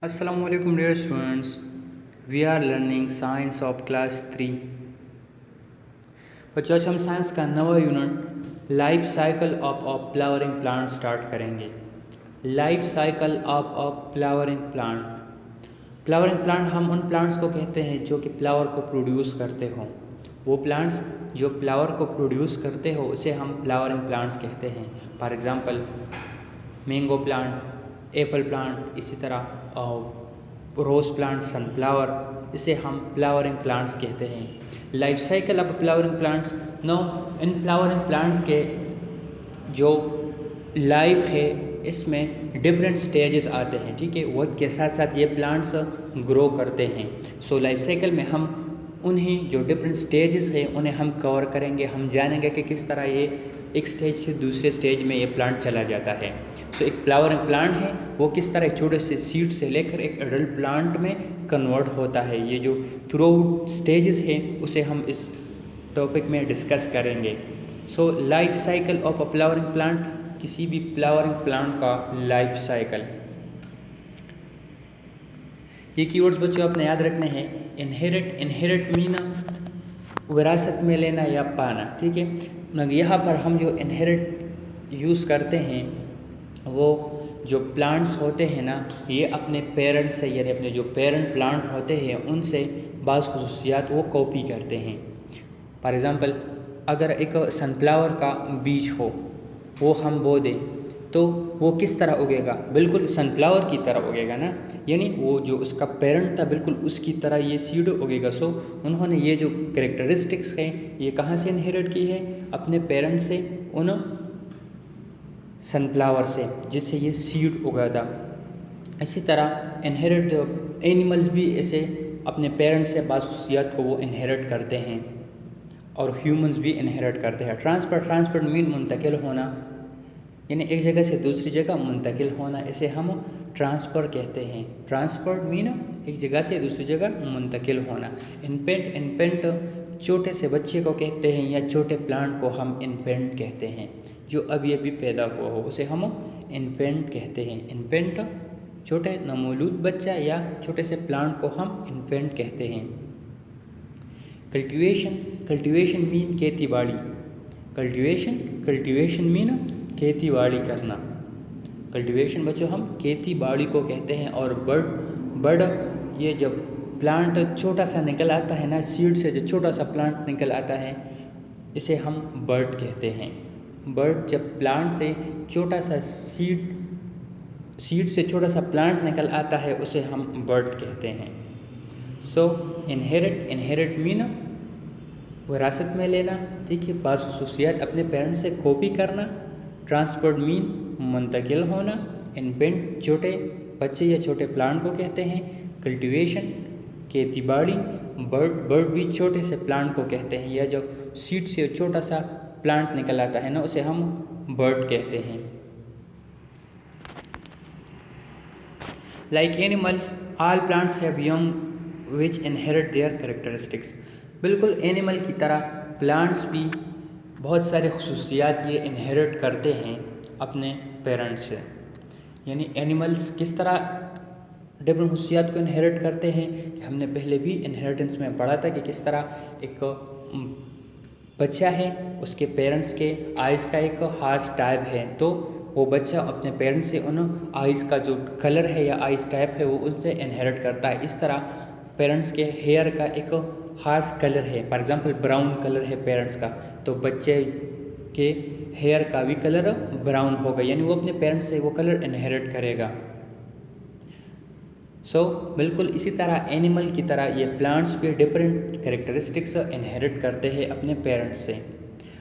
Assalamualaikum dear students. We are learning science of class 3. बच्चों आज हम साइंस का नवा unit life cycle of a flowering plant start करेंगे। Life cycle of a flowering plant. Flowering plant हम उन plants को कहते हैं जो कि फ्लावर को प्रोड्यूस करते हों। वो प्लांट्स जो फ्लावर को प्रोड्यूस करते हो उसे हम फ्लावरिंग प्लांट्स कहते हैं। For example mango plant, Apple plant, इसी तरह रोज़ प्लांट, सनफ्लावर, इसे हम फ्लावरिंग प्लांट्स कहते हैं। Life cycle of flowering plants. No, in flowering plants के जो लाइफ है इसमें डिफरेंट स्टेजेस आते हैं, ठीक है। वक्त के साथ साथ ये प्लांट्स ग्रो करते हैं। सो लाइफ साइकिल में हम उन्हीं जो डिफरेंट स्टेजेस हैं उन्हें हम कवर करेंगे। हम जानेंगे कि किस तरह ये एक स्टेज से दूसरे स्टेज में ये प्लांट चला जाता है। सो एक फ्लावरिंग प्लांट है वो किस तरह एक छोटे से सीड से लेकर एक एडल्ट प्लांट में कन्वर्ट होता है। ये जो थ्रू स्टेजेस हैं उसे हम इस टॉपिक में डिस्कस करेंगे। So life cycle of a flowering plant, किसी भी फ्लावरिंग प्लांट का लाइफ साइकिल। ये कीवर्ड्स बच्चों आपने याद रखने हैं। इनहेरिट, इनहेरिट मीन विरासत में लेना या पाना, ठीक है। मगर यहाँ पर हम जो इनहेरिट यूज़ करते हैं वो जो प्लांट्स होते हैं ना, ये अपने पेरेंट से यानी अपने जो पेरेंट प्लांट होते हैं उनसे बाज़ खुसूसियात वो कॉपी करते हैं। फॉर एग्ज़ाम्पल अगर एक सनफ्लावर का बीज हो वो हम बो दें तो वो किस तरह उगेगा? बिल्कुल सनफ्लावर की तरह उगेगा ना, यानी वो जो उसका पेरेंट था बिल्कुल उसकी तरह ये सीड उगेगा। सो उन्होंने ये जो कैरेक्टरिस्टिक्स हैं ये कहाँ से इनहेरिट की है? अपने पेरेंट से, उन सनफ्लावर से जिससे ये सीड उगा था। इसी तरह इनहेरिट एनिमल्स भी ऐसे अपने पेरेंट्स से बाज़ खुसूसियात को वो इनहेरिट करते हैं और ह्यूमंस भी इनहेरिट करते हैं। ट्रांसफर मीन मुंतकिल होना, यानी एक जगह से दूसरी जगह मुंतकिल होना, इसे हम ट्रांसफ़र कहते हैं। ट्रांसफर मीन एक जगह से दूसरी जगह मुंतकिल होना। इन्फेंट छोटे से बच्चे को कहते हैं या छोटे प्लांट को हम इन्फेंट कहते हैं। जो अभी अभी पैदा हुआ हो उसे हम इन्फेंट कहते हैं। इन्फेंट छोटे नवमौलूद बच्चा या छोटे से प्लांट को हम इन्फेंट कहते हैं। कल्टीवेशन मीन खेती बाड़ी। कल्टीवेशन मीन खेती बाड़ी करना। कल्टीवेशन बच्चों हम खेती बाड़ी को कहते हैं। और बर्ड ये जब प्लांट छोटा सा निकल आता है ना, सीड से जो छोटा सा प्लांट निकल आता है इसे हम बर्ड कहते हैं। बर्ड जब प्लांट से छोटा सा सीड से छोटा सा प्लांट निकल आता है उसे हम बर्ड कहते हैं। सो इनहेरिट मीन विरासत में लेना, ठीक है, बाज़ खुसूसियात अपने पेरेंट्स से कॉपी करना। ट्रांसफर्ड मीन मुंतकिल होना। इन्फेंट छोटे बच्चे या छोटे प्लांट को कहते हैं। कल्टीवेशन खेती बाड़ी। बर्ड भी छोटे से प्लांट को कहते हैं, या जब सीड से छोटा सा प्लांट निकल आता है ना उसे हम बर्ड कहते हैं। Like animals all plants have young which inherit there characteristics. बिल्कुल एनिमल की तरह प्लांट्स भी बहुत सारे खुसूसियात ये इनहेरिट करते हैं अपने पेरेंट्स से। यानी एनिमल्स किस तरह डिफरेंट खुसूसियात को इनहेरिट करते हैं कि हमने पहले भी इनहेरिटेंस में पढ़ा था कि किस तरह एक बच्चा है उसके पेरेंट्स के आइज़ का एक खास टाइप है, तो वो बच्चा अपने पेरेंट्स से उन आइज़ का जो कलर है या आइज़ टाइप है वो उससे इनहेरिट करता है। इस तरह पेरेंट्स के हेयर का एक ख़ास कलर है, फॉर एग्जांपल ब्राउन कलर है पेरेंट्स का, तो बच्चे के हेयर का भी कलर ब्राउन होगा, यानी वो अपने पेरेंट्स से वो कलर इनहेरिट करेगा। सो बिल्कुल इसी तरह एनिमल की तरह ये प्लांट्स भी डिफरेंट कैरेक्टरिस्टिक्स इनहेरिट करते हैं अपने पेरेंट्स से।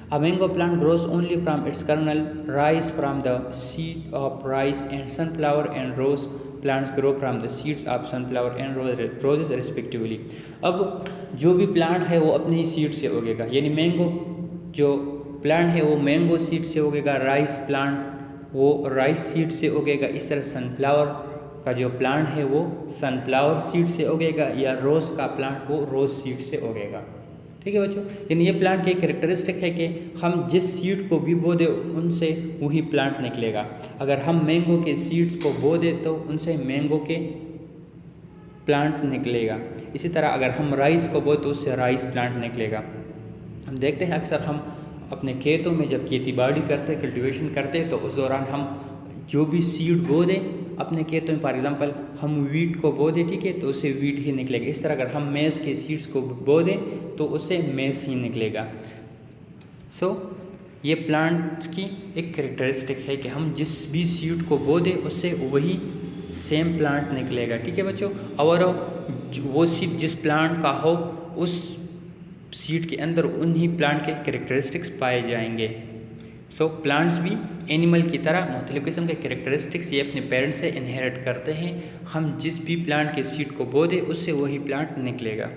A mango plant grows only from its kernel, rice from the seed of rice, and sunflower and rose plants grow from the seeds of sunflower and roses respectively. अब जो भी plant है वो अपने ही सीड से उगेगा, यानी mango जो plant है वो मैंगो सीड से उगेगा, राइस प्लांट वो राइस सीड से उगेगा, इस तरह सनफ्लावर का जो प्लांट है वो सनफ्लावर सीड से उगेगा, या रोज़ का प्लांट वो रोज़ सीड से उगेगा। ठीक है बच्चों, यानी ये प्लांट की कैरेक्टरिस्टिक है कि हम जिस सीड को भी बो दे उनसे वही प्लांट निकलेगा। अगर हम मैंगो के सीड्स को बो दे तो उनसे मैंगो के प्लांट निकलेगा। इसी तरह अगर हम राइस को बोए तो उससे राइस प्लांट निकलेगा। हम देखते हैं अक्सर हम अपने खेतों में जब खेती बाड़ी करते हैं, कल्टीवेशन करते हैं, तो उस दौरान हम जो भी सीड बो दें अपने खेतों में, फॉर एग्जांपल हम वीट को बो दें, ठीक है, तो उससे वीट ही निकलेगा। इस तरह अगर हम मेज़ के सीड्स को बो दें तो उससे मेज़ ही निकलेगा। सो ये प्लांट की एक कैरेक्टरिस्टिक है कि हम जिस भी सीड को बो दें उससे वही सेम प्लांट निकलेगा, ठीक है बच्चों। और वो सीड जिस प्लांट का हो उस सीड के अंदर उन्हीं प्लांट के कैरेक्टरिस्टिक्स पाए जाएंगे। सो प्लांट्स भी एनिमल की तरह मुख्तलिफ़ किस्म के कैरेक्टरिस्टिक्स ये अपने पेरेंट्स से इनहेरिट करते हैं। हम जिस भी प्लांट के सीड को बो दें उससे वही प्लांट निकलेगा।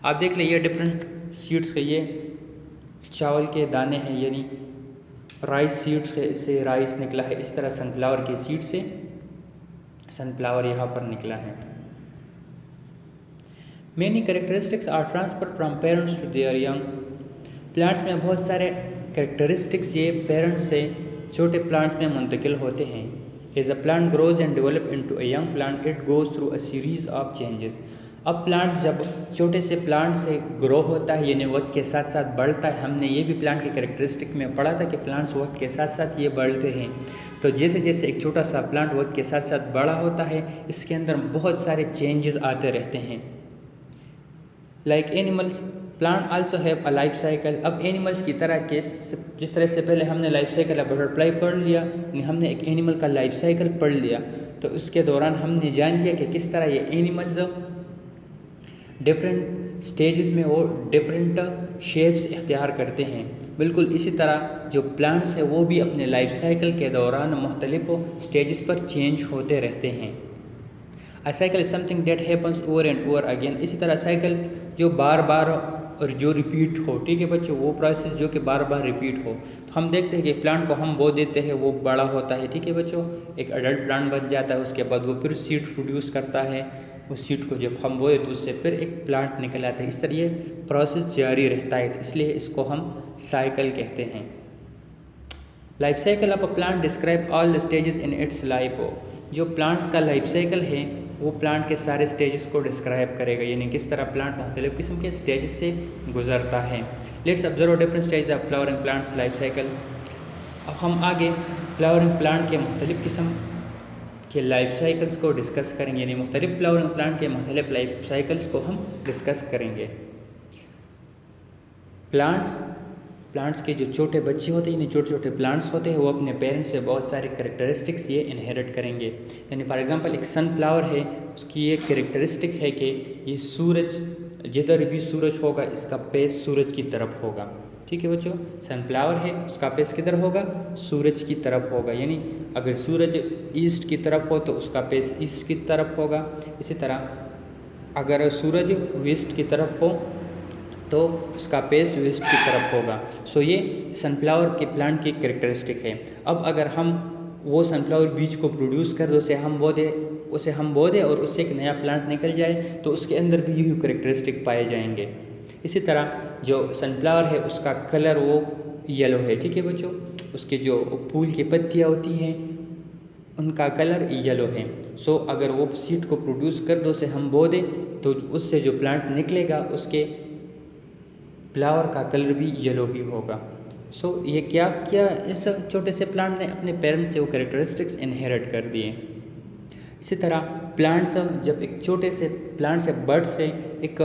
आप देख लीजिए डिफरेंट सीड्स के, ये चावल के दाने हैं, यानी राइस सीड्स के, इससे राइस निकला है। इसी तरह सनफ्लावर के सीड से सनफ्लावर यहाँ पर निकला है। Many characteristics are transferred from parents to their young. Plants में बहुत सारे कैरेक्टरिस्टिक्स ये पेरेंट्स से छोटे प्लांट्स में मुंतकिल होते हैं। As a plant grows and develop into a young plant, it goes through a series of changes. अब प्लांट्स जब छोटे से प्लांट से ग्रो होता है, यानी वक्त के साथ साथ बढ़ता है। हमने ये भी प्लांट के कैरेक्टरिस्टिक में पढ़ा था कि प्लांट्स वक्त के साथ साथ ये बढ़ते हैं। तो जैसे जैसे एक छोटा सा प्लांट वक्त के साथ साथ बड़ा होता है, इसके अंदर बहुत सारे चेंजेस आते रहते हैं। Like animals, plant also have a life cycle. अब एनिमल्स की तरह के, जिस तरह से पहले हमने लाइफ साइकिल ऑफ बटरफ्लाई पढ़ लिया, हमने एक एनिमल का लाइफ साइकिल पढ़ लिया, तो उसके दौरान हमने जान लिया कि किस तरह ये एनिमल्स डिफरेंट स्टेजेस में वो डिफरेंट शेप्स इख्तियार करते हैं। बिल्कुल इसी तरह जो प्लांट्स हैं वो भी अपने लाइफ साइकिल के दौरान मुख्तलिफ स्टेजेस पर चेंज होते रहते हैं। अ cycle is something that happens over and over again. इसी तरह साइकिल जो बार बार और जो रिपीट हो, ठीक है बच्चों, वो प्रोसेस जो कि बार बार रिपीट हो। तो हम देखते हैं कि प्लांट को हम बो देते हैं, वो बड़ा होता है, ठीक है बच्चों, एक अडल्ट प्लांट बन जाता है। उसके बाद वो फिर सीड प्रोड्यूस करता है, उस सीड को जब हम बोए तो उससे फिर एक प्लांट निकल आता है। इस तरह ये प्रोसेस जारी रहता है, इसलिए इसको हम साइकिल कहते हैं। Life cycle of a plant describe all the stages in its life. जो प्लांट्स का लाइफ साइकिल है वो प्लांट के सारे स्टेजेस को डिस्क्राइब करेगा, यानी किस तरह प्लांट मुख्तलिफ किस्म के स्टेजेस से गुजरता है। Let's observe different stage of flowering plants life cycle. अब हम आगे फ्लावरिंग प्लांट के मुख्तलिफ किस्म के लाइफ साइकिल्स को डिस्कस करेंगे, यानी मुख्तलिफ फ्लावरिंग प्लांट के मुख्तलिफ लाइफ साइकिल्स को हम डिस्कस करेंगे। प्लांट्स के जो छोटे बच्चे होते हैं, यानी छोटे छोटे प्लांट्स होते हैं, वो अपने पेरेंट्स से बहुत सारे कैरेक्टरिस्टिक्स ये इनहेरिट करेंगे। यानी फॉर एग्जांपल एक सनफ्लावर है, उसकी ये कैरेक्टरिस्टिक है कि ये सूरज, जिधर भी सूरज होगा इसका पेस सूरज की तरफ होगा, ठीक है बच्चों। सनफ्लावर है, उसका पेस किधर होगा, सूरज की तरफ होगा, यानी अगर सूरज ईस्ट की तरफ हो तो उसका पेस ईस्ट की तरफ होगा। इसी तरह अगर सूरज वेस्ट की तरफ हो तो उसका पेस वेस्ट की तरफ होगा। सो ये सनफ्लावर के प्लांट की कैरेक्टरिस्टिक है। अब अगर हम वो सनफ्लावर बीज को प्रोड्यूस कर दो, उसे हम बो दें और उससे एक नया प्लांट निकल जाए, तो उसके अंदर भी यही कैरेक्टरिस्टिक पाए जाएंगे। इसी तरह जो सनफ्लावर है उसका कलर वो येलो है, ठीक है बच्चों। उसके जो फूल की पत्तियाँ होती हैं उनका कलर येलो है। सो अगर वो सीड को प्रोड्यूस कर दो, उसे हम बो दें, तो उससे जो प्लांट निकलेगा उसके फ्लावर का कलर भी येलो ही होगा। सो ये क्या किया, इस छोटे से प्लांट ने अपने पेरेंट्स से वो कैरेक्टरिस्टिक्स इनहेरिट कर दिए। इसी तरह प्लांट्स जब एक छोटे से प्लांट से बर्ड से एक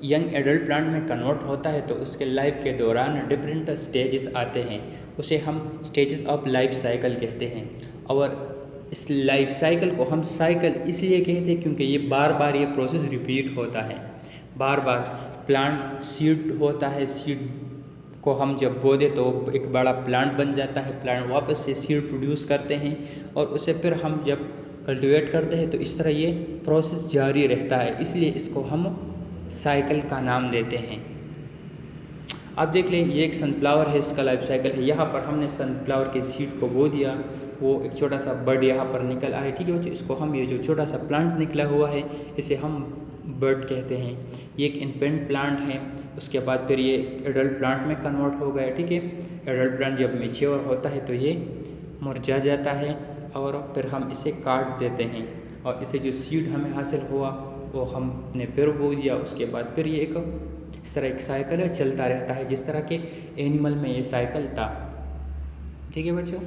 यंग एडल्ट प्लांट में कन्वर्ट होता है, तो उसके लाइफ के दौरान डिफरेंट स्टेजेस आते हैं, उसे हम स्टेजेस ऑफ लाइफ साइकिल कहते हैं। और इस लाइफ साइकिल को हम साइकिल इसलिए कहते हैं क्योंकि ये बार बार ये प्रोसेस रिपीट होता है। बार बार प्लांट सीड होता है, सीड को हम जब बो दे तो एक बड़ा प्लांट बन जाता है, प्लांट वापस से सीड प्रोड्यूस करते हैं और उसे फिर हम जब कल्टीवेट करते हैं, तो इस तरह ये प्रोसेस जारी रहता है, इसलिए इसको हम साइकिल का नाम देते हैं। आप देख लें, ये एक सनफ्लावर है, इसका लाइफ साइकिल है। यहाँ पर हमने सनफ्लावर के सीड को बो दिया, वो एक छोटा सा बर्ड यहाँ पर निकल आया, ठीक है बच्चों। इसको हम, ये जो छोटा सा प्लांट निकला हुआ है, इसे हम बर्ड कहते हैं। ये एक इन्फेंट प्लांट है, उसके बाद फिर ये एडल्ट प्लांट में कन्वर्ट हो गया, ठीक है। एडल्ट प्लांट जब मैच्योर होता है तो ये मुरझा जाता है और फिर हम इसे काट देते हैं। और इसे जो सीड हमें हासिल हुआ वो हमने फिर बो दिया, उसके बाद फिर ये एक इस तरह एक साइकिल है, चलता रहता है, जिस तरह के एनिमल में ये साइकिल था। ठीक है बच्चों,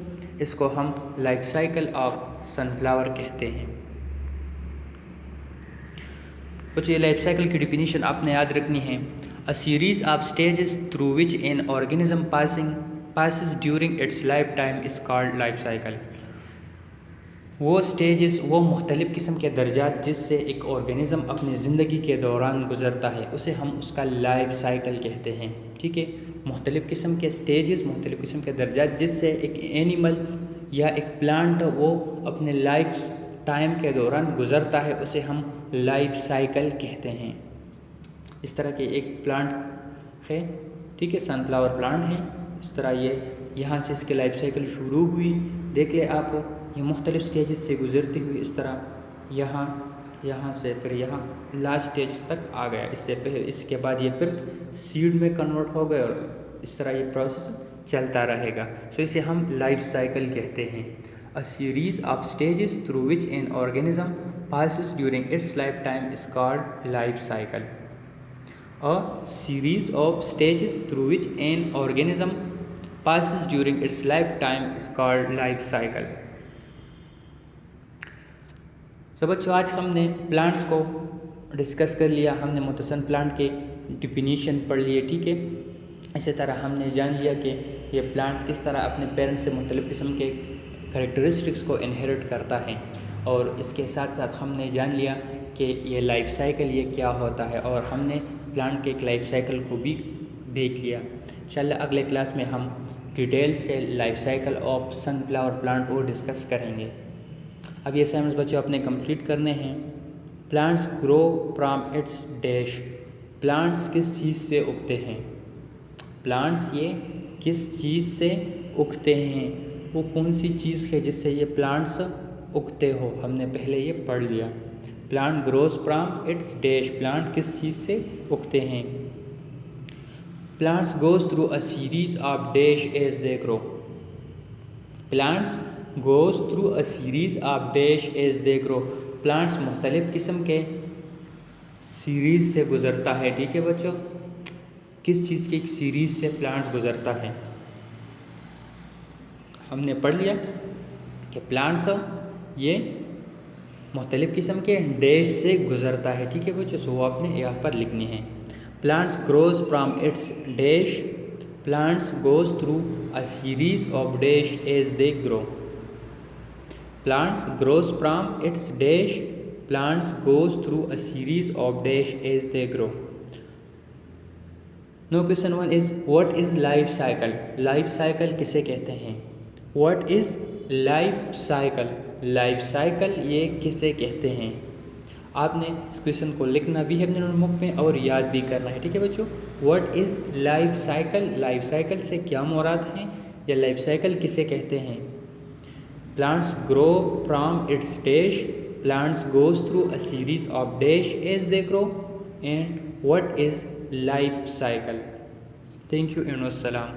इसको हम लाइफ साइकिल ऑफ सनफ्लावर कहते हैं। बच्चों ये लाइफ साइकिल की डिफिनीशन आपने याद रखनी है। अ series of stages through which an organism passes during its life time is called life cycle. वो स्टेजेस, वो मुख्तलिफ़ किस्म के दर्जात जिससे एक ऑर्गेनिज़म अपनी ज़िंदगी के दौरान गुज़रता है, उसे हम उसका लाइफ साइकिल कहते हैं। ठीक है, मुख्तलिफ़ किस्म के स्टेजेस, मुख्तलिफ़ किस्म के दर्जात जिससे एक एनिमल या एक प्लांट वो अपने लाइफ टाइम के दौरान गुज़रता है, उसे हम लाइफ साइकिल कहते हैं। इस तरह के एक प्लांट है, ठीक है, सनफ्लावर प्लांट है, इस तरह ये यहाँ से इसकी लाइफ साइकिल शुरू हुई। देख ले आप, ये मुख्तलिफ़ स्टेजेस से गुज़रती हुई इस तरह यहाँ से फिर यहाँ लास्ट स्टेज तक आ गया। इससे पहले इसके बाद ये फिर सीड में कन्वर्ट हो गए और इस तरह ये प्रोसेस चलता रहेगा। तो इसे हम लाइफ साइकिल कहते हैं। अ series of stages through which an organism passes during its life time is called life cycle. A series of stages through which an organism passes during its life time is called life cycle. तो बच्चों आज हमने plants को discuss कर लिया, हमने मुतसन plant के definition पढ़ लिए। ठीक है, इसी तरह हमने जान लिया कि ये प्लांट्स किस तरह अपने पेरेंट्स से मुख्तलिफ़ किस्म के कैरेक्टरिस्टिक्स को इनहेरिट करता है, और इसके साथ साथ हमने जान लिया कि ये लाइफ साइकिल ये क्या होता है, और हमने प्लांट के एक लाइफ साइकिल को भी देख लिया। इंशाल्लाह अगले क्लास में हम डिटेल से life cycle of sunflower plant को डिस्कस करेंगे। अब ये असाइनमेंट्स बच्चों अपने कंप्लीट करने हैं। Plants grow from its dash. Plants किस चीज़ से उगते हैं? प्लांट्स ये किस चीज़ से उगते हैं? वो कौन सी चीज़ है जिससे ये प्लांट्स उगते हो, हमने पहले ये पढ़ लिया। Plant grows from its dash. Plant किस चीज़ से उगते हैं? Plants goes through a series of dash as they grow. Plants goes through a series of dash as they grow. Plants मुख्तलिफ़ किस्म के सीरीज़ से गुज़रता है। ठीक है बच्चों, किस चीज़ की एक सीरीज़ से प्लांट्स गुज़रता है? हमने पढ़ लिया कि प्लांट्स ये मुख्तलिफ़ किस्म के डैश से गुज़रता है। ठीक है बच्चों, सो वो आपने यहाँ पर लिखनी है। Plants grows from its dash. Plants goes through a series of dash as they grow. Plants grows from its dash. Plants goes through a series of dash as they grow. Now question 1 is what is life cycle? Life cycle किसे कहते हैं? What is life cycle? Life cycle ये किसे कहते हैं? आपने इस question को लिखना भी है अपने नोटबुक में और याद भी करना है। ठीक है बच्चों, What is life cycle? Life cycle से क्या मुराद है या लाइफ साइकिल किसे कहते हैं? Plants grow from its dash. Plants goes through a series of dash as they grow. And what is life cycle? Thank you and wassalam.